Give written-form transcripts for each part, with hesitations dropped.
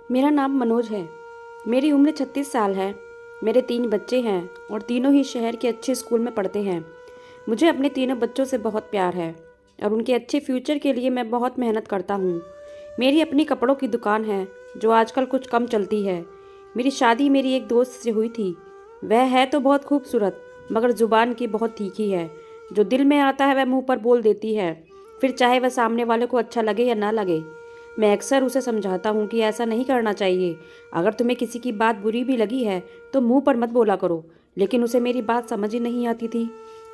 मेरा नाम मनोज है। मेरी उम्र 36 साल है। मेरे 3 बच्चे हैं और तीनों ही शहर के अच्छे स्कूल में पढ़ते हैं। मुझे अपने तीनों बच्चों से बहुत प्यार है और उनके अच्छे फ्यूचर के लिए मैं बहुत मेहनत करता हूँ। मेरी अपनी कपड़ों की दुकान है जो आजकल कुछ कम चलती है। मेरी शादी मेरी एक दोस्त से हुई थी। वह है तो बहुत खूबसूरत मगर ज़ुबान की बहुत तीखी है। जो दिल में आता है वह मुंह पर बोल देती है, फिर चाहे वह सामने वाले को अच्छा लगे या ना लगे। मैं अक्सर उसे समझाता हूँ कि ऐसा नहीं करना चाहिए। अगर तुम्हें किसी की बात बुरी भी लगी है तो मुंह पर मत बोला करो, लेकिन उसे मेरी बात समझ ही नहीं आती थी।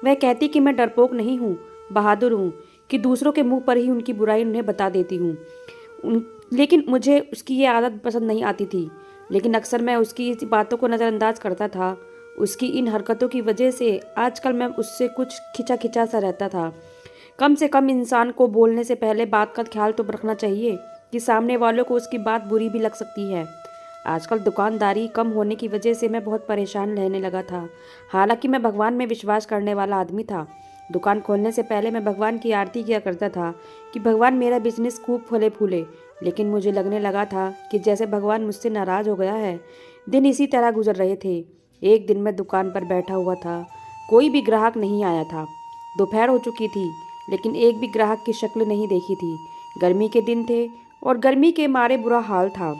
वह कहती कि मैं डरपोक नहीं हूँ, बहादुर हूँ, कि दूसरों के मुंह पर ही उनकी बुराई उन्हें बता देती हूँ। लेकिन मुझे उसकी ये आदत पसंद नहीं आती थी। लेकिन अक्सर मैं उसकी इस बातों को नज़रअंदाज करता था। उसकी इन हरकतों की वजह से आजकल मैं उससे कुछ खिंचा खिंचा सा रहता था। कम से कम इंसान को बोलने से पहले बात का ख्याल तो रखना चाहिए कि सामने वालों को उसकी बात बुरी भी लग सकती है। आजकल दुकानदारी कम होने की वजह से मैं बहुत परेशान रहने लगा था। हालांकि मैं भगवान में विश्वास करने वाला आदमी था। दुकान खोलने से पहले मैं भगवान की आरती किया करता था कि भगवान मेरा बिजनेस खूब फले फूले। लेकिन मुझे लगने लगा था कि जैसे भगवान मुझसे नाराज हो गया है। दिन इसी तरह गुजर रहे थे। एक दिन मैं दुकान पर बैठा हुआ था। कोई भी ग्राहक नहीं आया था। दोपहर हो चुकी थी, लेकिन एक भी ग्राहक की शक्ल नहीं देखी थी। गर्मी के दिन थे और गर्मी के मारे बुरा हाल था।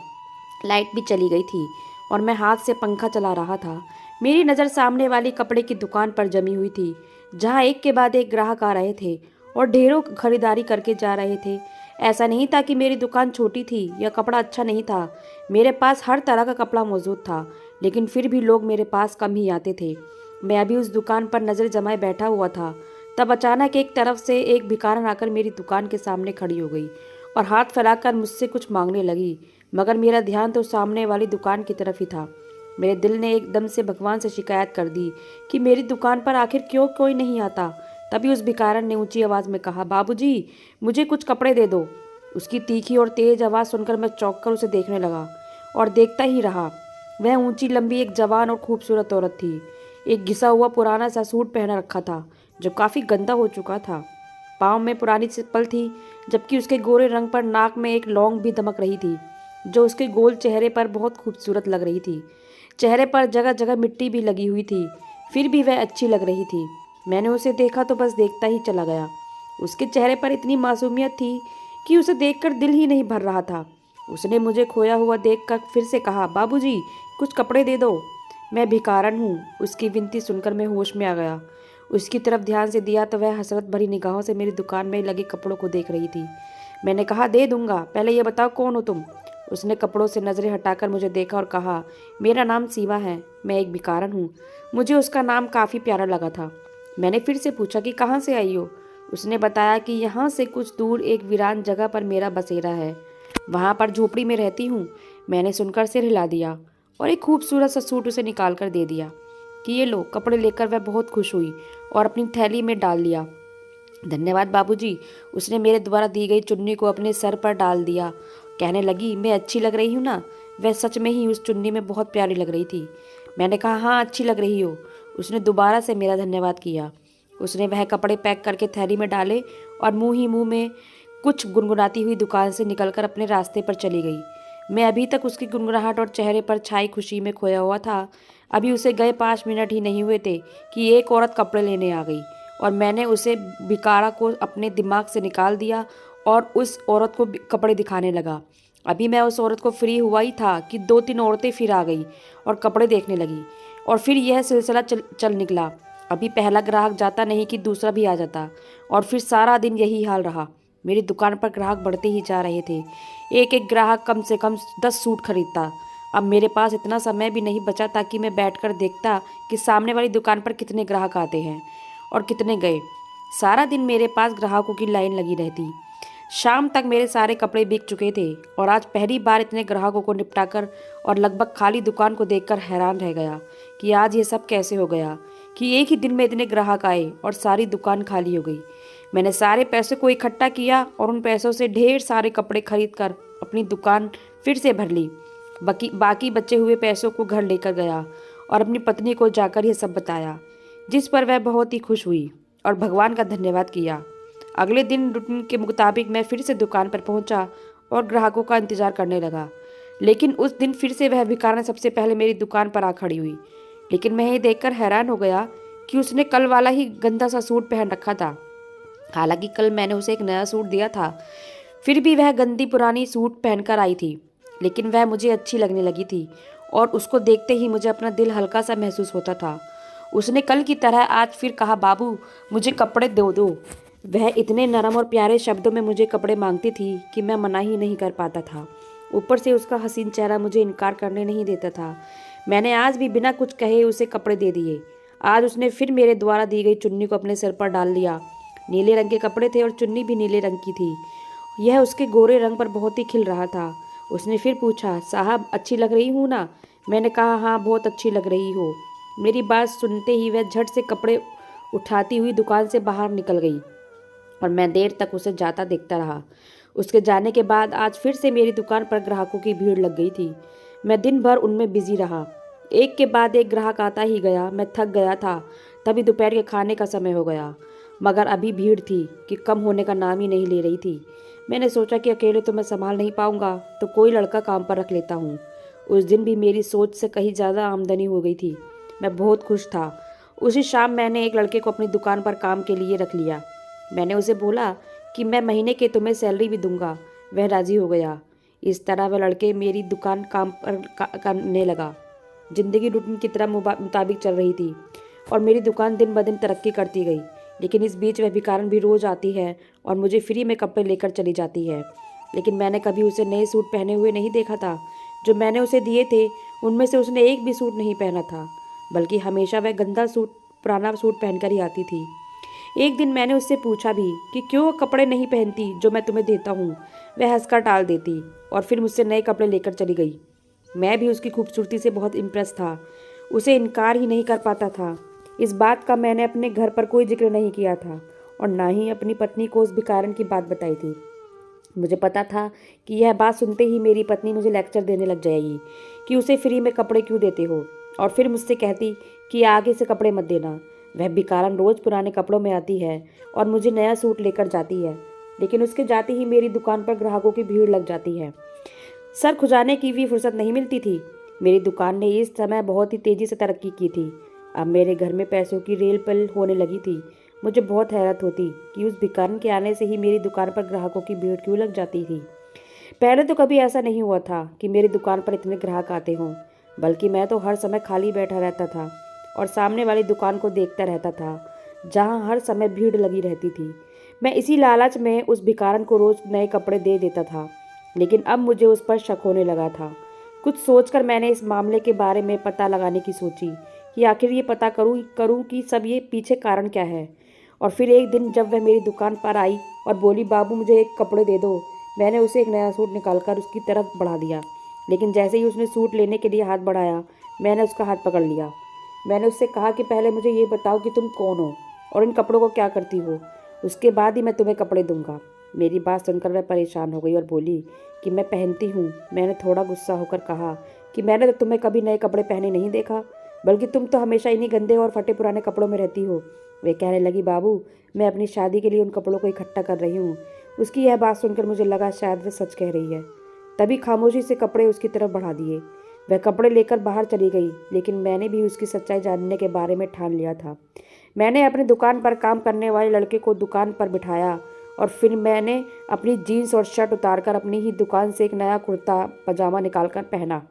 लाइट भी चली गई थी और मैं हाथ से पंखा चला रहा था। मेरी नज़र सामने वाली कपड़े की दुकान पर जमी हुई थी, जहाँ एक के बाद एक ग्राहक आ रहे थे और ढेरों खरीदारी करके जा रहे थे। ऐसा नहीं था कि मेरी दुकान छोटी थी या कपड़ा अच्छा नहीं था। मेरे पास हर तरह का कपड़ा मौजूद था, लेकिन फिर भी लोग मेरे पास कम ही आते थे। मैं अभी उस दुकान पर नज़र जमाए बैठा हुआ था, तब अचानक एक तरफ से एक भिखारन आकर मेरी दुकान के सामने खड़ी हो गई और हाथ फैलाकर मुझसे कुछ मांगने लगी। मगर मेरा ध्यान तो सामने वाली दुकान की तरफ ही था। मेरे दिल ने एकदम से भगवान से शिकायत कर दी कि मेरी दुकान पर आखिर क्यों कोई नहीं आता। तभी उस भिखारन ने ऊंची आवाज़ में कहा, बाबूजी, मुझे कुछ कपड़े दे दो। उसकी तीखी और तेज आवाज़ सुनकर मैं चौंक कर उसे देखने लगा और देखता ही रहा। वह ऊंची लंबी एक जवान और खूबसूरत औरत थी। एक घिसा हुआ पुराना सा सूट पहना रखा था जो काफ़ी गंदा हो चुका था। पाँव में पुरानी चप्पल थी, जबकि उसके गोरे रंग पर नाक में एक लौंग भी दमक रही थी जो उसके गोल चेहरे पर बहुत खूबसूरत लग रही थी। चेहरे पर जगह जगह मिट्टी भी लगी हुई थी, फिर भी वह अच्छी लग रही थी। मैंने उसे देखा तो बस देखता ही चला गया। उसके चेहरे पर इतनी मासूमियत थी कि उसे देखकर दिल ही नहीं भर रहा था। उसने मुझे खोया हुआ देखकर फिर से कहा, बाबूजी, कुछ कपड़े दे दो। मैं भिखारन हूँ। उसकी विनती सुनकर मैं होश में आ गया। उसकी तरफ ध्यान से दिया तो वह हसरत भरी निगाहों से मेरी दुकान में लगे कपड़ों को देख रही थी। मैंने कहा, दे दूंगा, पहले ये बताओ कौन हो तुम। उसने कपड़ों से नज़रें हटाकर मुझे देखा और कहा, मेरा नाम सीमा है, मैं एक भिखारन हूँ। मुझे उसका नाम काफ़ी प्यारा लगा था। मैंने फिर से पूछा कि कहाँ से आई हो। उसने बताया कि यहाँ से कुछ दूर एक वीरान जगह पर मेरा बसेरा है, वहाँ पर झोपड़ी में रहती हूँ। मैंने सुनकर सिर हिला दिया और एक खूबसूरत सा सूट उसे निकाल कर दे दिया कि ये लो। कपड़े लेकर वह बहुत खुश हुई और अपनी थैली में डाल लिया। धन्यवाद बाबूजी। उसने मेरे द्वारा दी गई चुन्नी को अपने सर पर डाल दिया। कहने लगी, मैं अच्छी लग रही हूँ ना। वह सच में ही उस चुन्नी में बहुत प्यारी लग रही थी। मैंने कहा, हाँ, अच्छी लग रही हो। उसने दोबारा से मेरा धन्यवाद किया। उसने वह कपड़े पैक करके थैली में डाले और मुँह ही मुँह में कुछ गुनगुनाती हुई दुकान से निकलकर अपने रास्ते पर चली गई। मैं अभी तक उसकी गुनगुनाहट और चेहरे पर छाई खुशी में खोया हुआ था। अभी उसे गए 5 मिनट ही नहीं हुए थे कि एक औरत कपड़े लेने आ गई और मैंने उसे भिखारा को अपने दिमाग से निकाल दिया और उस औरत को कपड़े दिखाने लगा। अभी मैं उस औरत को फ्री हुआ ही था कि 2-3 औरतें फिर आ गई और कपड़े देखने लगी और फिर यह सिलसिला चल निकला। अभी पहला ग्राहक जाता नहीं कि दूसरा भी आ जाता और फिर सारा दिन यही हाल रहा। मेरी दुकान पर ग्राहक बढ़ते ही जा रहे थे। एक एक ग्राहक कम से कम 10 सूट खरीदता। अब मेरे पास इतना समय भी नहीं बचा था कि मैं बैठकर देखता कि सामने वाली दुकान पर कितने ग्राहक आते हैं और कितने गए। सारा दिन मेरे पास ग्राहकों की लाइन लगी रहती। शाम तक मेरे सारे कपड़े बिक चुके थे और आज पहली बार इतने ग्राहकों को निपटाकर और लगभग खाली दुकान को देखकर हैरान रह गया कि आज ये सब कैसे हो गया कि एक ही दिन में इतने ग्राहक आए और सारी दुकान खाली हो गई। मैंने सारे पैसों को इकट्ठा किया और उन पैसों से ढेर सारे कपड़े खरीद कर अपनी दुकान फिर से भर ली। बाकी बचे हुए पैसों को घर लेकर गया और अपनी पत्नी को जाकर यह सब बताया, जिस पर वह बहुत ही खुश हुई और भगवान का धन्यवाद किया। अगले दिन रूटीन के मुताबिक मैं फिर से दुकान पर पहुंचा और ग्राहकों का इंतजार करने लगा। लेकिन उस दिन फिर से वह भिखारन सबसे पहले मेरी दुकान पर आ खड़ी हुई। लेकिन मैं ये देखकर हैरान हो गया कि उसने कल वाला ही गंदा सा सूट पहन रखा था। हालांकि कल मैंने उसे एक नया सूट दिया था, फिर भी वह गंदी पुरानी सूट पहनकर आई थी। लेकिन वह मुझे अच्छी लगने लगी थी और उसको देखते ही मुझे अपना दिल हल्का सा महसूस होता था। उसने कल की तरह आज फिर कहा, बाबू मुझे कपड़े दो दो। वह इतने नरम और प्यारे शब्दों में मुझे कपड़े मांगती थी कि मैं मना ही नहीं कर पाता था। ऊपर से उसका हसीन चेहरा मुझे इनकार करने नहीं देता था। मैंने आज भी बिना कुछ कहे उसे कपड़े दे दिए। आज उसने फिर मेरे द्वारा दी गई चुन्नी को अपने सिर पर डाल लिया। नीले रंग के कपड़े थे और चुन्नी भी नीले रंग की थी। यह उसके गोरे रंग पर बहुत ही खिल रहा था। उसने फिर पूछा, साहब अच्छी लग रही हूँ ना? मैंने कहा, हाँ बहुत अच्छी लग रही हो। मेरी बात सुनते ही वह झट से कपड़े उठाती हुई दुकान से बाहर निकल गई और मैं देर तक उसे जाता देखता रहा। उसके जाने के बाद आज फिर से मेरी दुकान पर ग्राहकों की भीड़ लग गई थी। मैं दिन भर उनमें बिजी रहा। एक के बाद एक ग्राहक आता ही गया। मैं थक गया था। तभी दोपहर के खाने का समय हो गया, मगर अभी भीड़ थी कि कम होने का नाम ही नहीं ले रही थी। मैंने सोचा कि अकेले तो मैं संभाल नहीं पाऊंगा, तो कोई लड़का काम पर रख लेता हूँ। उस दिन भी मेरी सोच से कहीं ज़्यादा आमदनी हो गई थी। मैं बहुत खुश था। उसी शाम मैंने एक लड़के को अपनी दुकान पर काम के लिए रख लिया। मैंने उसे बोला कि मैं महीने के तुम्हें सैलरी भी दूंगा। वह राज़ी हो गया। इस तरह वह लड़के मेरी दुकान काम पर करने लगा। जिंदगी रूटीन की तरह मुताबिक चल रही थी और मेरी दुकान दिन ब दिन तरक्की करती गई। लेकिन इस बीच वह भिखारन भी रोज़ आती है और मुझे फ्री में कपड़े लेकर चली जाती है। लेकिन मैंने कभी उसे नए सूट पहने हुए नहीं देखा था। जो मैंने उसे दिए थे उनमें से उसने एक भी सूट नहीं पहना था, बल्कि हमेशा वह गंदा सूट, पुराना सूट पहनकर ही आती थी। एक दिन मैंने उससे पूछा भी कि क्यों कपड़े नहीं पहनती जो मैं तुम्हें देता हूँ। वह हंसकर टाल देती और फिर मुझसे नए कपड़े लेकर चली गई। मैं भी उसकी खूबसूरती से बहुत इम्प्रेस था। उसे इनकार ही नहीं कर पाता था। इस बात का मैंने अपने घर पर कोई जिक्र नहीं किया था और ना ही अपनी पत्नी को उस भिखारन की बात बताई थी। मुझे पता था कि यह बात सुनते ही मेरी पत्नी मुझे लेक्चर देने लग जाएगी कि उसे फ्री में कपड़े क्यों देते हो, और फिर मुझसे कहती कि आगे से कपड़े मत देना। वह भिखारन रोज़ पुराने कपड़ों में आती है और मुझे नया सूट लेकर जाती है, लेकिन उसके जाते ही मेरी दुकान पर ग्राहकों की भीड़ लग जाती है। सर खुजाने की भी फुर्सत नहीं मिलती थी। मेरी दुकान ने इस समय बहुत ही तेज़ी से तरक्की की थी। अब मेरे घर में पैसों की रेल पल होने लगी थी। मुझे बहुत हैरत होती कि उस भिखारन के आने से ही मेरी दुकान पर ग्राहकों की भीड़ क्यों लग जाती थी। पहले तो कभी ऐसा नहीं हुआ था कि मेरी दुकान पर इतने ग्राहक आते हों, बल्कि मैं तो हर समय खाली बैठा रहता था और सामने वाली दुकान को देखता रहता था, जहाँ हर समय भीड़ लगी रहती थी। मैं इसी लालच में उस भिखारन को रोज़ नए कपड़े दे देता था, लेकिन अब मुझे उस पर शक होने लगा था। कुछ सोचकर मैंने इस मामले के बारे में पता लगाने की सोची कि आखिर ये पता करूं कि सब ये पीछे कारण क्या है। और फिर एक दिन जब वह मेरी दुकान पर आई और बोली, बाबू मुझे एक कपड़े दे दो, मैंने उसे एक नया सूट निकालकर उसकी तरफ बढ़ा दिया। लेकिन जैसे ही उसने सूट लेने के लिए हाथ बढ़ाया, मैंने उसका हाथ पकड़ लिया। मैंने उससे कहा कि पहले मुझे ये बताओ कि तुम कौन हो और इन कपड़ों को क्या करती हो, उसके बाद ही मैं तुम्हें कपड़े दूंगा। मेरी बात सुनकर वह परेशान हो गई और बोली कि मैं पहनती हूँ। मैंने थोड़ा गुस्सा होकर कहा कि मैंने तो तुम्हें कभी नए कपड़े पहने नहीं देखा, बल्कि तुम तो हमेशा इन्हीं गंदे और फटे पुराने कपड़ों में रहती हो। वे कहने लगी, बाबू मैं अपनी शादी के लिए उन कपड़ों को इकट्ठा कर रही हूँ। उसकी यह बात सुनकर मुझे लगा शायद वह सच कह रही है। तभी खामोशी से कपड़े उसकी तरफ बढ़ा दिए। वह कपड़े लेकर बाहर चली गई, लेकिन मैंने भी उसकी सच्चाई जानने के बारे में ठान लिया था। मैंने अपनी दुकान पर काम करने वाले लड़के को दुकान पर बिठाया और फिर मैंने अपनी जीन्स और शर्ट उतारकर अपनी ही दुकान से एक नया कुर्ता पजामा निकालकर पहना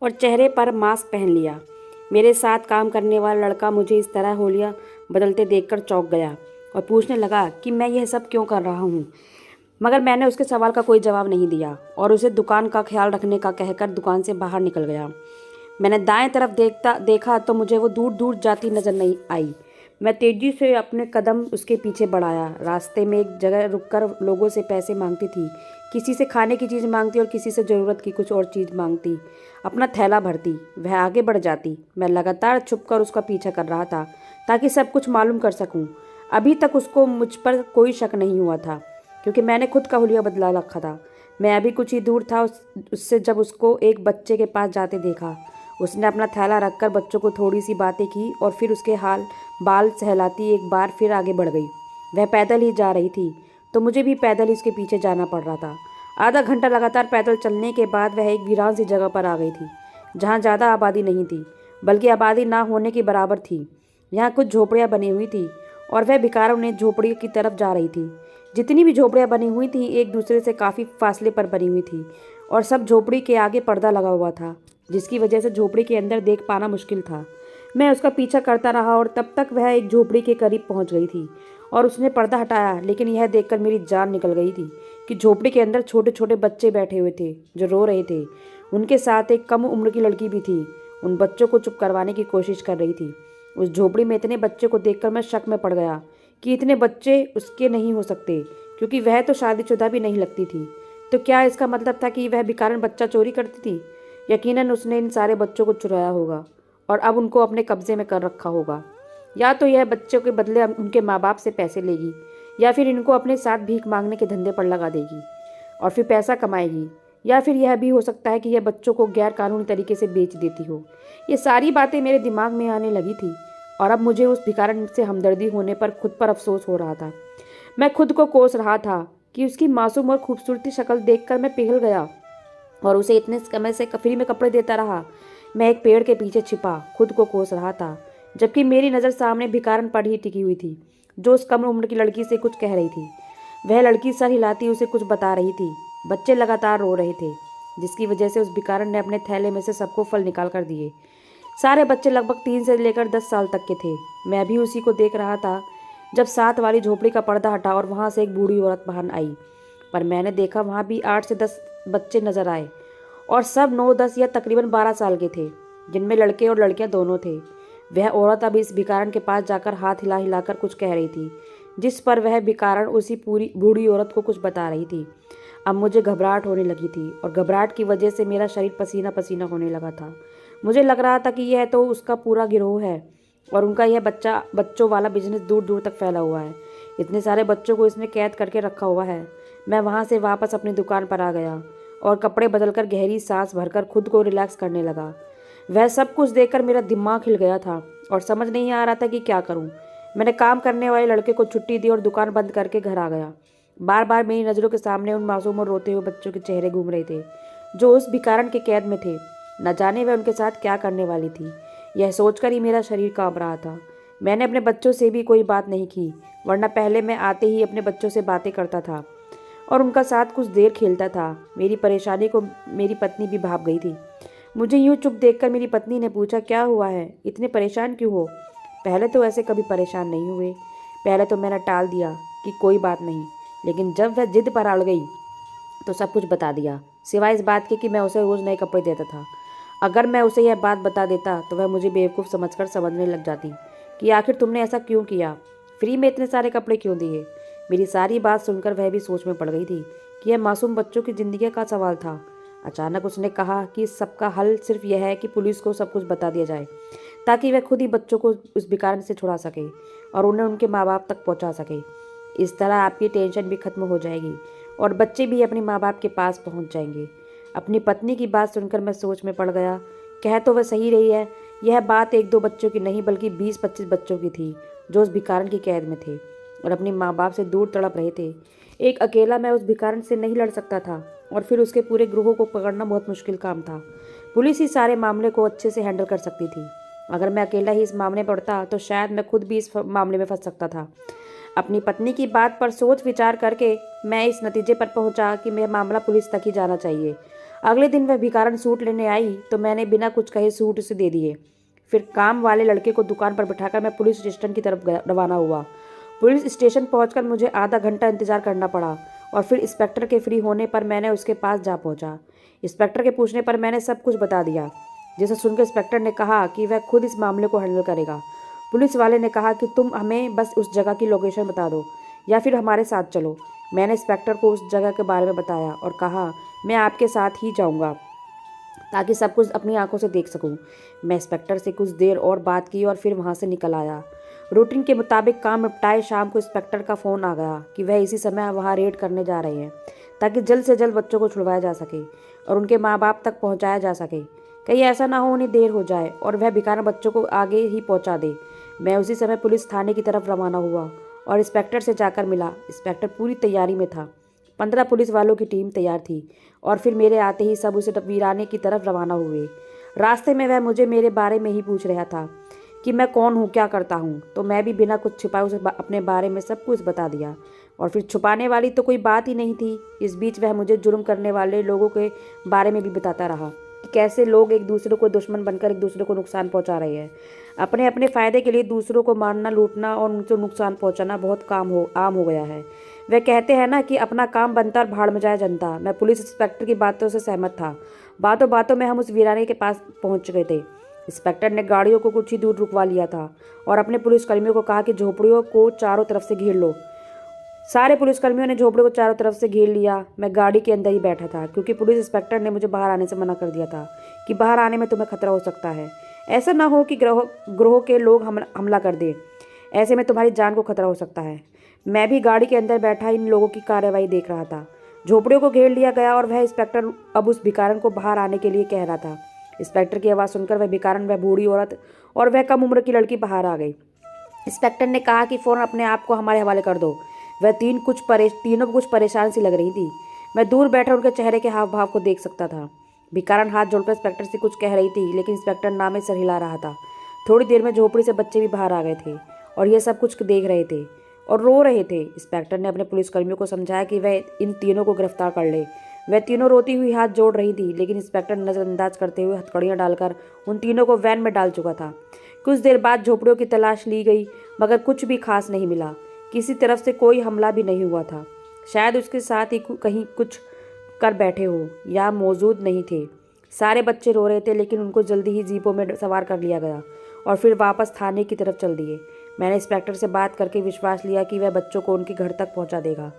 और चेहरे पर मास्क पहन लिया। मेरे साथ काम करने वाला लड़का मुझे इस तरह होलिया बदलते देखकर चौंक गया और पूछने लगा कि मैं यह सब क्यों कर रहा हूँ। मगर मैंने उसके सवाल का कोई जवाब नहीं दिया और उसे दुकान का ख्याल रखने का कहकर दुकान से बाहर निकल गया। मैंने दाएं तरफ देखा तो मुझे वो दूर दूर जाती नजर नहीं आई। मैं तेजी से अपने कदम उसके पीछे बढ़ाया। रास्ते में एक जगह रुककर लोगों से पैसे मांगती थी, किसी से खाने की चीज़ मांगती और किसी से ज़रूरत की कुछ और चीज़ मांगती। अपना थैला भरती, वह आगे बढ़ जाती। मैं लगातार छुपकर उसका पीछा कर रहा था ताकि सब कुछ मालूम कर सकूं। अभी तक उसको मुझ पर कोई शक नहीं हुआ था, क्योंकि मैंने खुद का हुलिया बदला रखा था। मैं अभी कुछ ही दूर था उससे जब उसको एक बच्चे के पास जाते देखा। उसने अपना थैला रखकर बच्चों को थोड़ी सी बातें की और फिर उसके बाल सहलाती एक बार फिर आगे बढ़ गई। वह पैदल ही जा रही थी, तो मुझे भी पैदल ही उसके पीछे जाना पड़ रहा था। आधा घंटा लगातार पैदल चलने के बाद वह एक वीरान सी जगह पर आ गई थी, जहाँ ज़्यादा आबादी नहीं थी, बल्कि आबादी ना होने के बराबर थी। यहाँ कुछ झोपड़ियाँ बनी हुई थी और वह भिखार उन्हें झोपड़ी की तरफ जा रही थी। जितनी भी झोपड़ियाँ बनी हुई थी एक दूसरे से काफ़ी फासले पर बनी हुई थी और सब झोपड़ी के आगे पर्दा लगा हुआ था, जिसकी वजह से झोपड़ी के अंदर देख पाना मुश्किल था। मैं उसका पीछा करता रहा और तब तक वह एक झोपड़ी के करीब पहुंच गई थी और उसने पर्दा हटाया, लेकिन यह देखकर मेरी जान निकल गई थी कि झोपड़ी के अंदर छोटे छोटे बच्चे बैठे हुए थे जो रो रहे थे। उनके साथ एक कम उम्र की लड़की भी थी, उन बच्चों को चुप करवाने की कोशिश कर रही थी। उस झोपड़ी में इतने बच्चे को देखकर मैं शक में पड़ गया कि इतने बच्चे उसके नहीं हो सकते, क्योंकि वह तो शादीशुदा भी नहीं लगती थी। तो क्या इसका मतलब था कि वह भिखारन बच्चा चोरी करती थी? यकीनन उसने इन सारे बच्चों को चुराया होगा और अब उनको अपने कब्जे में कर रखा होगा। या तो यह बच्चों के बदले उनके माँ बाप से पैसे लेगी, या फिर इनको अपने साथ भीख मांगने के धंधे पर लगा देगी और फिर पैसा कमाएगी, या फिर यह भी हो सकता है कि यह बच्चों को गैर कानूनी तरीके से बेच देती हो। ये सारी बातें मेरे दिमाग में आने लगी थी और अब मुझे उस भिखारन से हमदर्दी होने पर खुद पर अफसोस हो रहा था। मैं खुद को कोस रहा था कि उसकी मासूम और खूबसूरती शक्ल देखकर मैं पिघल गया और उसे इतने समय से फ्री में कपड़े देता रहा। मैं एक पेड़ के पीछे छिपा खुद को कोस रहा था, जबकि मेरी नज़र सामने भिखारन पर ही टिकी हुई थी, जो उस कम उम्र की लड़की से कुछ कह रही थी। वह लड़की सर हिलाती उसे कुछ बता रही थी। बच्चे लगातार रो रहे थे, जिसकी वजह से उस भिखारन ने अपने थैले में से सबको फल निकाल कर दिए। सारे बच्चे लगभग 3 से लेकर 10 साल तक के थे। मैं भी उसी को देख रहा था जब साथ वाली झोपड़ी का पर्दा हटा और वहाँ से एक बूढ़ी औरत बाहर आई। पर मैंने देखा वहाँ भी 8 से 10 बच्चे नजर आए और सब 9, 10 या तकरीबन 12 साल के थे, जिनमें लड़के और लड़कियां दोनों थे। वह औरत अब इस भिखारन के पास जाकर हाथ हिला हिलाकर कुछ कह रही थी, जिस पर वह भिखारन उसी पूरी बूढ़ी औरत को कुछ बता रही थी। अब मुझे घबराहट होने लगी थी और घबराहट की वजह से मेरा शरीर पसीना पसीना होने लगा था। मुझे लग रहा था कि यह तो उसका पूरा गिरोह है और उनका यह बच्चों वाला बिजनेस दूर दूर तक फैला हुआ है। इतने सारे बच्चों को इसने कैद करके रखा हुआ है। मैं वहाँ से वापस अपनी दुकान पर आ गया और कपड़े बदलकर गहरी सांस भरकर खुद को रिलैक्स करने लगा। वह सब कुछ देखकर मेरा दिमाग हिल गया था और समझ नहीं आ रहा था कि क्या करूं। मैंने काम करने वाले लड़के को छुट्टी दी और दुकान बंद करके घर आ गया। बार बार मेरी नज़रों के सामने उन मासूम और रोते हुए बच्चों के चेहरे घूम रहे थे जो उस भिखारन के कैद में थे। न जाने वह उनके साथ क्या करने वाली थी। यह सोचकर ही मेरा शरीर कांप रहा था। मैंने अपने बच्चों से भी कोई बात नहीं की, वरना पहले मैं आते ही अपने बच्चों से बातें करता था और उनका साथ कुछ देर खेलता था। मेरी परेशानी को मेरी पत्नी भी भाप गई थी। मुझे यूं चुप देखकर मेरी पत्नी ने पूछा, क्या हुआ है, इतने परेशान क्यों हो? पहले तो ऐसे कभी परेशान नहीं हुए। पहले तो मैंने टाल दिया कि कोई बात नहीं, लेकिन जब वह जिद पर अड़ गई तो सब कुछ बता दिया, सिवाय इस बात के कि मैं उसे रोज़ नए कपड़े देता था। अगर मैं उसे यह बात बता देता तो वह मुझे बेवकूफ़ समझकर समझने लग जाती कि आखिर तुमने ऐसा क्यों किया, फ्री में इतने सारे कपड़े क्यों दिए। मेरी सारी बात सुनकर वह भी सोच में पड़ गई थी कि यह मासूम बच्चों की ज़िंदगी का सवाल था। अचानक उसने कहा कि इस सब का हल सिर्फ यह है कि पुलिस को सब कुछ बता दिया जाए, ताकि वह खुद ही बच्चों को उस भिखारन से छुड़ा सके और उन्हें उनके माँ बाप तक पहुँचा सके। इस तरह आपकी टेंशन भी खत्म हो जाएगी और बच्चे भी अपने माँ बाप के पास पहुँच जाएंगे। अपनी पत्नी की बात सुनकर मैं सोच में पड़ गया। कह तो वह सही रही है। यह बात 1-2 बच्चों की नहीं बल्कि 20-25 बच्चों की थी जो उस भिखारन की कैद में थे और अपने माँ बाप से दूर तड़प रहे थे। एक अकेला मैं उस भिखारन से नहीं लड़ सकता था और फिर उसके पूरे ग्रोह को पकड़ना बहुत मुश्किल काम था। पुलिस ही सारे मामले को अच्छे से हैंडल कर सकती थी। अगर मैं अकेला ही इस मामले में पड़ता तो शायद मैं खुद भी इस मामले में फंस सकता था। अपनी पत्नी की बात पर सोच विचार करके मैं इस नतीजे पर पहुंचा कि यह मामला पुलिस तक ही जाना चाहिए। अगले दिन वह भिखारन सूट लेने आई तो मैंने बिना कुछ कहे सूट उसे दे दिए। फिर काम वाले लड़के को दुकान पर बिठाकर मैं पुलिस स्टेशन की तरफ रवाना हुआ। पुलिस स्टेशन पहुंचकर मुझे आधा घंटा इंतजार करना पड़ा और फिर इंस्पेक्टर के फ्री होने पर मैंने उसके पास जा पहुंचा। इंस्पेक्टर के पूछने पर मैंने सब कुछ बता दिया, जिसे सुनकर इंस्पेक्टर ने कहा कि वह खुद इस मामले को हैंडल करेगा। पुलिस वाले ने कहा कि तुम हमें बस उस जगह की लोकेशन बता दो या फिर हमारे साथ चलो। मैंने इंस्पेक्टर को उस जगह के बारे में बताया और कहा मैं आपके साथ ही जाऊंगा ताकि सब कुछ अपनी आंखों से देख सकूं। मैं इंस्पेक्टर से कुछ देर और बात की और फिर वहां से निकल आया। रूटीन के मुताबिक काम निपटाए शाम को इंस्पेक्टर का फ़ोन आ गया कि वह इसी समय वहां रेड करने जा रहे हैं ताकि जल्द से जल्द बच्चों को छुड़वाया जा सके और उनके माँ बाप तक पहुँचाया जा सके। कहीं ऐसा ना हो उन्हें देर हो जाए और वह भिखारन बच्चों को आगे ही पहुँचा दे। मैं उसी समय पुलिस थाने की तरफ रवाना हुआ और इंस्पेक्टर से जाकर मिला। इंस्पेक्टर पूरी तैयारी में था। 15 पुलिस वालों की टीम तैयार थी और फिर मेरे आते ही सब उसे वीराने की तरफ रवाना हुए। रास्ते में वह मुझे मेरे बारे में ही पूछ रहा था कि मैं कौन हूँ, क्या करता हूँ। तो मैं भी बिना कुछ छिपाए उसे अपने बारे में सब कुछ बता दिया और फिर छुपाने वाली तो कोई बात ही नहीं थी। इस बीच वह मुझे जुर्म करने वाले लोगों के बारे में भी बताता रहा कि कैसे लोग एक दूसरे को दुश्मन बनकर एक दूसरे को नुकसान पहुंचा रहे हैं। अपने अपने फ़ायदे के लिए दूसरों को मारना, लूटना और उनको नुकसान पहुंचाना बहुत आम हो गया है। वह कहते हैं ना कि अपना काम बनता और भाड़ में जाए जनता। मैं पुलिस इंस्पेक्टर की बातों से सहमत था। बातों बातों में हम उस वीराने के पास पहुंच गए थे। इंस्पेक्टर ने गाड़ियों को कुछ ही दूर रुकवा लिया था और अपने पुलिसकर्मियों को कहा कि झोपड़ियों को चारों तरफ से घेर लो। सारे पुलिसकर्मियों ने झोपड़े को चारों तरफ से घेर लिया। मैं गाड़ी के अंदर ही बैठा था क्योंकि पुलिस इंस्पेक्टर ने मुझे बाहर आने से मना कर दिया था कि बाहर आने में तुम्हें खतरा हो सकता है। ऐसा ना हो कि ग्रोह के लोग हमला कर दें, ऐसे में तुम्हारी जान को खतरा हो सकता है। मैं भी गाड़ी के अंदर बैठा इन लोगों की कार्रवाई देख रहा था। झोपड़ियों को घेर लिया गया और वह इंस्पेक्टर अब उस भिखारन को बाहर आने के लिए कह रहा था। इंस्पेक्टर की आवाज़ सुनकर वह भिखारन, वह बूढ़ी औरत और वह कम उम्र की लड़की बाहर आ गई। इंस्पेक्टर ने कहा कि फ़ौरन अपने आप को हमारे हवाले कर दो। वह तीनों कुछ परेशान सी लग रही थी। मैं दूर बैठा उनके चेहरे के हाव भाव को देख सकता था। भिखारन हाथ जोड़कर इंस्पेक्टर से कुछ कह रही थी, लेकिन इंस्पेक्टर ना में सर हिला रहा था। थोड़ी देर में झोपड़ी से बच्चे भी बाहर आ गए थे और ये सब कुछ देख रहे थे और रो रहे थे। इंस्पेक्टर ने अपने पुलिसकर्मियों को समझाया कि वह इन तीनों को गिरफ्तार कर ले। वह तीनों रोती हुई हाथ जोड़ रही थी, लेकिन इंस्पेक्टर नज़रअंदाज करते हुए हथकड़ियाँ डालकर उन तीनों को वैन में डाल चुका था। कुछ देर बाद झोपड़ियों की तलाश ली गई, मगर कुछ भी खास नहीं मिला। किसी तरफ से कोई हमला भी नहीं हुआ था। शायद उसके साथ ही कहीं कुछ कर बैठे हो या मौजूद नहीं थे। सारे बच्चे रो रहे थे, लेकिन उनको जल्दी ही जीपों में सवार कर लिया गया और फिर वापस थाने की तरफ चल दिए। मैंने इंस्पेक्टर से बात करके विश्वास लिया कि वह बच्चों को उनके घर तक पहुंचा देगा।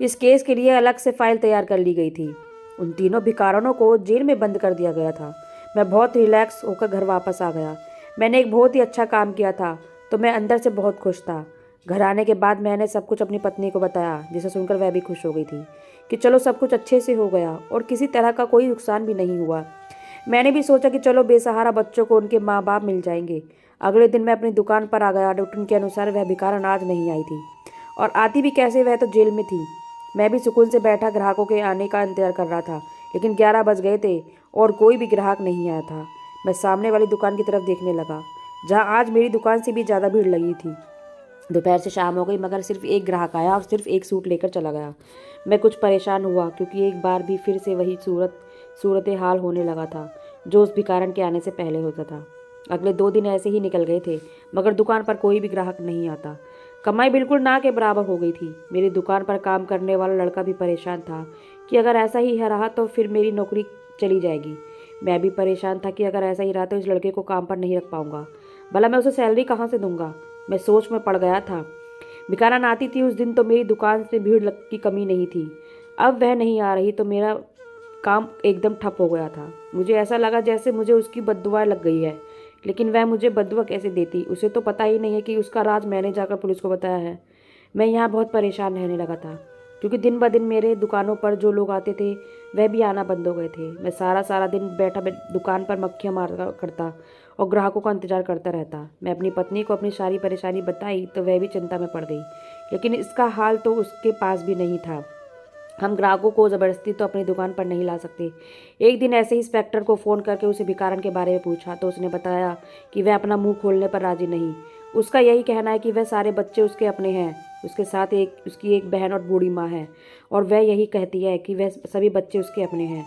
इस केस के लिए अलग से फाइल तैयार कर ली गई थी। उन तीनों भिखारनों को जेल में बंद कर दिया गया था। मैं बहुत रिलैक्स होकर घर वापस आ गया। मैंने एक बहुत ही अच्छा काम किया था, तो मैं अंदर से बहुत खुश था। घर आने के बाद मैंने सब कुछ अपनी पत्नी को बताया, जिसे सुनकर वह भी खुश हो गई थी कि चलो सब कुछ अच्छे से हो गया और किसी तरह का कोई नुकसान भी नहीं हुआ। मैंने भी सोचा कि चलो बेसहारा बच्चों को उनके माँ बाप मिल जाएंगे। अगले दिन मैं अपनी दुकान पर आ गया। रूटीन के अनुसार वह भिखारन आज नहीं आई थी और आती भी कैसे, वह तो जेल में थी। मैं भी सुकून से बैठा ग्राहकों के आने का इंतजार कर रहा था, लेकिन 11 बज गए थे और कोई भी ग्राहक नहीं आया था। मैं सामने वाली दुकान की तरफ देखने लगा, जहाँ आज मेरी दुकान से भी ज़्यादा भीड़ लगी थी। दोपहर से शाम हो गई, मगर सिर्फ एक ग्राहक आया और सिर्फ एक सूट लेकर चला गया। मैं कुछ परेशान हुआ क्योंकि एक बार भी फिर से वही सूरत हाल होने लगा था जो उस भिखारन के आने से पहले होता था। अगले 2 दिन ऐसे ही निकल गए थे, मगर दुकान पर कोई भी ग्राहक नहीं आता। कमाई बिल्कुल ना के बराबर हो गई थी। मेरी दुकान पर काम करने वाला लड़का भी परेशान था कि अगर ऐसा ही रहा तो फिर मेरी नौकरी चली जाएगी। मैं भी परेशान था कि अगर ऐसा ही रहा तो इस लड़के को काम पर नहीं रख पाऊंगा। भला मैं उसे सैलरी कहाँ से दूंगा। मैं सोच में पड़ गया था। भिखारन आती थी उस दिन तो मेरी दुकान से भीड़ की कमी नहीं थी। अब वह नहीं आ रही तो मेरा काम एकदम ठप हो गया था। मुझे ऐसा लगा जैसे मुझे उसकी बद्दुआ लग गई है, लेकिन वह मुझे बद्दुआ कैसे देती। उसे तो पता ही नहीं है कि उसका राज मैंने जाकर पुलिस को बताया है। मैं यहाँ बहुत परेशान रहने लगा था क्योंकि दिन ब दिन मेरे दुकानों पर जो लोग आते थे वह भी आना बंद हो गए थे। मैं सारा दिन बैठा दुकान पर मक्खियाँ मार करता और ग्राहकों का इंतजार करता रहता। मैं अपनी पत्नी को अपनी सारी परेशानी बताई तो वह भी चिंता में पड़ गई, लेकिन इसका हाल तो उसके पास भी नहीं था। हम ग्राहकों को ज़बरदस्ती तो अपनी दुकान पर नहीं ला सकते। एक दिन ऐसे ही इंस्पेक्टर को फ़ोन करके उसे भिखारन के बारे में पूछा तो उसने बताया कि वह अपना मुंह खोलने पर राजी नहीं। उसका यही कहना है कि वह सारे बच्चे उसके अपने हैं। उसके साथ उसकी एक बहन और बूढ़ी माँ है और वह यही कहती है कि वह सभी बच्चे उसके अपने हैं।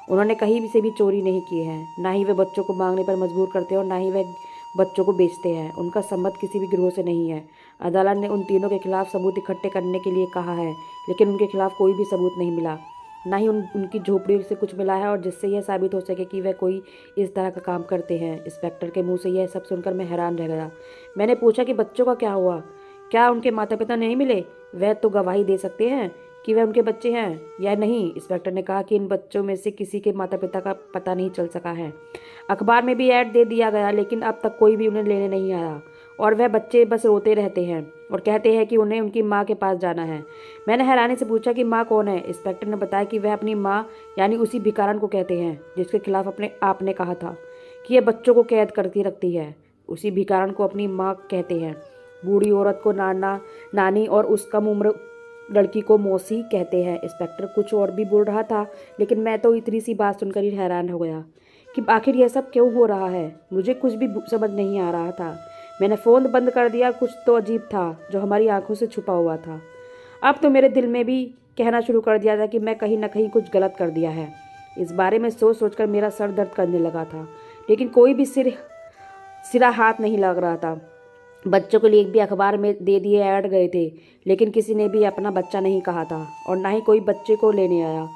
उन्होंने कहीं से भी चोरी नहीं किए हैं, ना ही वे बच्चों को मांगने पर मजबूर करते हैं और ना ही वह बच्चों को बेचते हैं। उनका संबंध किसी भी गिरोह से नहीं है। अदालत ने उन तीनों के खिलाफ सबूत इकट्ठे करने के लिए कहा है, लेकिन उनके खिलाफ कोई भी सबूत नहीं मिला। ना ही उनकी झोपड़ी से कुछ मिला है और जिससे यह साबित हो सके कि वह कोई इस तरह का काम करते हैं। इंस्पेक्टर के मुंह से यह सब सुनकर मैं हैरान रह गया। मैंने पूछा कि बच्चों का क्या हुआ, क्या उनके माता पिता नहीं मिले? वह तो गवाही दे सकते हैं कि वह उनके बच्चे हैं या नहीं। इंस्पेक्टर ने कहा कि इन बच्चों में से किसी के माता पिता का पता नहीं चल सका है। अखबार में भी ऐड दे दिया गया, लेकिन अब तक कोई भी उन्हें लेने नहीं आया और वह बच्चे बस रोते रहते हैं और कहते हैं कि उन्हें उनकी माँ के पास जाना है। मैंने हैरानी से पूछा कि माँ कौन है। इंस्पेक्टर ने बताया कि वह अपनी माँ यानी उसी भिखारन को कहते हैं जिसके खिलाफ अपने आप ने कहा था कि यह बच्चों को कैद करती रखती है। उसी भिखारन को अपनी माँ कहते हैं। बूढ़ी औरत को नाना नानी और उस कम उम्र लड़की को मौसी कहते हैं। इंस्पेक्टर कुछ और भी बोल रहा था, लेकिन मैं तो इतनी सी बात सुनकर ही हैरान हो गया कि आखिर यह सब क्यों हो रहा है। मुझे कुछ भी समझ नहीं आ रहा था। मैंने फ़ोन बंद कर दिया। कुछ तो अजीब था जो हमारी आंखों से छुपा हुआ था। अब तो मेरे दिल में भी कहना शुरू कर दिया था कि मैं कहीं ना कहीं कुछ गलत कर दिया है। इस बारे में सोच सोचकर मेरा सर दर्द करने लगा था, लेकिन कोई भी सिरा हाथ नहीं लग रहा था। बच्चों के लिए भी अखबार में दे दिए ऐड गए थे, लेकिन किसी ने भी अपना बच्चा नहीं कहा था और ना ही कोई बच्चे को लेने आया।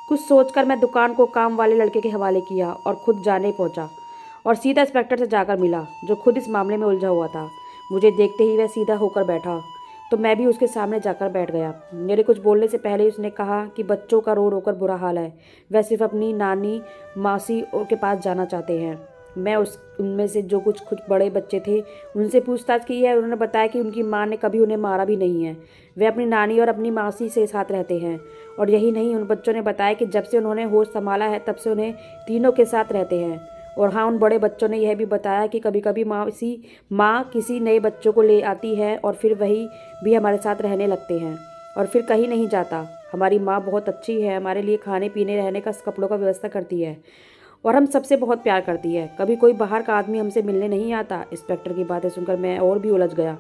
कुछ सोचकर मैं दुकान को काम वाले लड़के के हवाले किया और खुद जाने पहुंचा और सीधा इंस्पेक्टर से जाकर मिला, जो खुद इस मामले में उलझा हुआ था। मुझे देखते ही वह सीधा होकर बैठा, तो मैं भी उसके सामने जाकर बैठ गया। मेरे कुछ बोलने से पहले उसने कहा कि बच्चों का रो रोकर बुरा हाल है, वह सिर्फ अपनी नानी मासी के पास जाना चाहते हैं। मैं उनमें से जो कुछ बड़े बच्चे थे उनसे पूछताछ की है। उन्होंने बताया कि उनकी माँ ने कभी उन्हें मारा भी नहीं है। वे अपनी नानी और अपनी मासी से साथ रहते हैं। और यही नहीं, उन बच्चों ने बताया कि जब से उन्होंने होश संभाला है तब से उन्हें तीनों के साथ रहते हैं। और हाँ, उन बड़े बच्चों ने यह भी बताया कि कभी कभी माँ किसी नए बच्चों को ले आती है और फिर वही भी हमारे साथ रहने लगते हैं और फिर कहीं नहीं जाता। हमारी माँ बहुत अच्छी है, हमारे लिए खाने पीने रहने का कपड़ों का व्यवस्था करती है और हम सबसे बहुत प्यार करती है। कभी कोई बाहर का आदमी हमसे मिलने नहीं आता। इंस्पेक्टर की बातें सुनकर मैं और भी उलझ गया।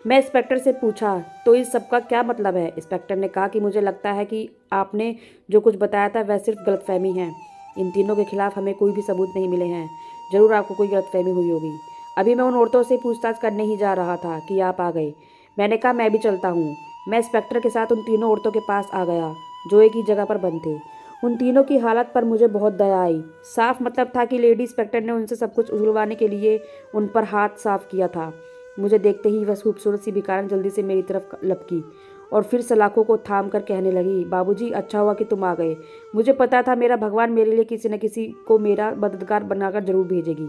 मैं इंस्पेक्टर से पूछा, तो इस सब का क्या मतलब है? इंस्पेक्टर ने कहा कि मुझे लगता है कि आपने जो कुछ बताया था वह सिर्फ गलतफहमी है। इन तीनों के खिलाफ हमें कोई भी सबूत नहीं मिले हैं। ज़रूर आपको कोई गलतफहमी हुई होगी। अभी मैं उन औरतों से पूछताछ करने ही जा रहा था कि आप आ गए। मैंने कहा मैं भी चलता हूँ। मैं इंस्पेक्टर के साथ उन तीनों औरतों के पास आ गया जो एक ही जगह पर बंद थे। उन तीनों की हालत पर मुझे बहुत दया आई। साफ मतलब था कि लेडी इंस्पेक्टर ने उनसे सब कुछ उगलवाने के लिए उन पर हाथ साफ किया था। मुझे देखते ही वह खूबसूरत सी भिखारन जल्दी से मेरी तरफ लपकी और फिर सलाखों को थाम कर कहने लगी, बाबूजी, अच्छा हुआ कि तुम आ गए। मुझे पता था मेरा भगवान मेरे लिए किसी न किसी को मेरा मददगार बनाकर जरूर भेजेगी,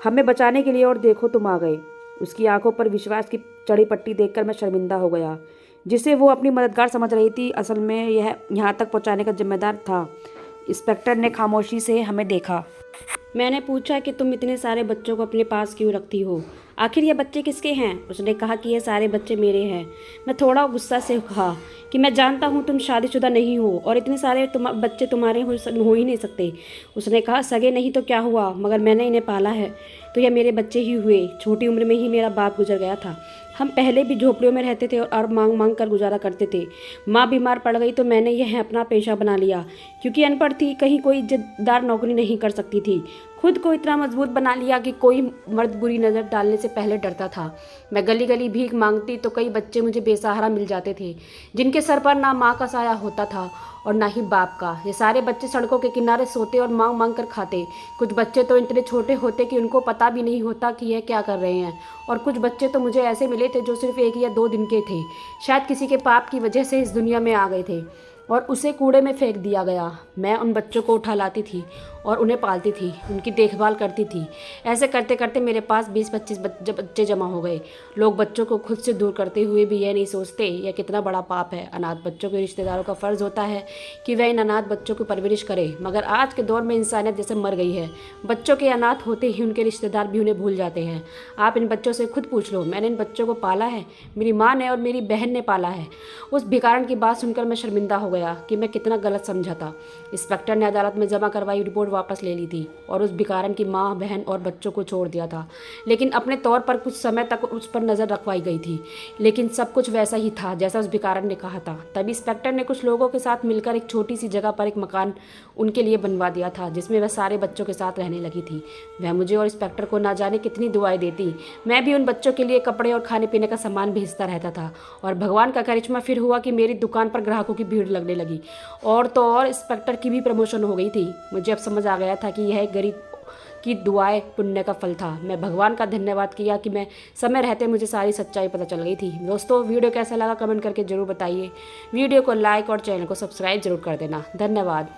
हमें बचाने के लिए। और देखो तुम आ गए। उसकी आंखों पर विश्वास की चढ़ी पट्टी देखकर मैं शर्मिंदा हो गया। जिसे वो अपनी मददगार समझ रही थी, असल में यह यहाँ तक पहुँचाने का जिम्मेदार था। इंस्पेक्टर ने खामोशी से हमें देखा। मैंने पूछा कि तुम इतने सारे बच्चों को अपने पास क्यों रखती हो? आखिर ये बच्चे किसके हैं? उसने कहा कि ये सारे बच्चे मेरे हैं। मैं थोड़ा गुस्सा से कहा कि मैं जानता हूँ तुम शादीशुदा नहीं हो और इतने सारे बच्चे तुम्हारे हो ही नहीं सकते। उसने कहा, सगे नहीं तो क्या हुआ, मगर मैंने इन्हें पाला है तो यह मेरे बच्चे ही हुए। छोटी उम्र में ही मेरा बाप गुजर गया था। हम पहले भी झोपड़ियों में रहते थे और मांग मांग कर गुजारा करते थे। माँ बीमार पड़ गई तो मैंने यह अपना पेशा बना लिया। क्योंकि अनपढ़ थी, कहीं कोई इज्जतदार नौकरी नहीं कर सकती थी। खुद को इतना मजबूत बना लिया कि कोई मर्द बुरी नज़र डालने से पहले डरता था। मैं गली गली भीख मांगती तो कई बच्चे मुझे बेसहारा मिल जाते थे, जिनके सर पर ना माँ का साया होता था और ना ही बाप का। ये सारे बच्चे सड़कों के किनारे सोते और मांग मांग कर खाते। कुछ बच्चे तो इतने छोटे होते कि उनको पता भी नहीं होता कि यह क्या कर रहे हैं। और कुछ बच्चे तो मुझे ऐसे मिले थे जो सिर्फ 1 या 2 दिन के थे, शायद किसी के पाप की वजह से इस दुनिया में आ गए थे और उसे कूड़े में फेंक दिया गया। मैं उन बच्चों को उठा लाती थी और उन्हें पालती थी, उनकी देखभाल करती थी। ऐसे करते करते मेरे पास 20-25 बच्चे जमा हो गए। लोग बच्चों को खुद से दूर करते हुए भी यह नहीं सोचते यह कितना बड़ा पाप है। अनाथ बच्चों के रिश्तेदारों का फ़र्ज़ होता है कि वह इन अनाथ बच्चों की परवरिश करे, मगर आज के दौर में इंसानियत जैसे मर गई है। बच्चों के अनाथ होते ही उनके रिश्तेदार भी उन्हें भूल जाते हैं। आप इन बच्चों से खुद पूछ लो, मैंने इन बच्चों को पाला है, मेरी माँ ने और मेरी बहन ने पाला है। उस भिखारन की बात सुनकर मैं शर्मिंदा हो गया कि मैं कितना गलत समझा था। इंस्पेक्टर ने अदालत में जमा करवाई रिपोर्ट वापस ले ली थी और उस भिखारन की माँ, बहन और बच्चों को छोड़ दिया था। लेकिन अपने तौर पर कुछ समय तक उस पर नज़र रखवाई गई थी, लेकिन सब कुछ वैसा ही था जैसा उस भिखारन ने कहा था। तभी इंस्पेक्टर ने कुछ लोगों के साथ मिलकर एक छोटी सी जगह पर एक मकान उनके लिए बनवा दिया था, जिसमें वह सारे बच्चों के साथ रहने लगी थी। वह मुझे और इंस्पेक्टर को ना जाने कितनी दुआएं देती। मैं भी उन बच्चों के लिए कपड़े और खाने पीने का सामान भेजता रहता था। और भगवान का करिश्मा फिर हुआ कि मेरी दुकान पर ग्राहकों की भीड़ लगने लगी। और तो और इंस्पेक्टर की भी प्रमोशन हो गई थी। मुझे अब समझ आ गया था कि यह एक गरीब की दुआएं पुण्य का फल था। मैं भगवान का धन्यवाद किया कि मैं समय रहते मुझे सारी सच्चाई पता चल गई थी। दोस्तों, वीडियो कैसा लगा कमेंट करके ज़रूर बताइए। वीडियो को लाइक और चैनल को सब्सक्राइब जरूर कर देना। धन्यवाद।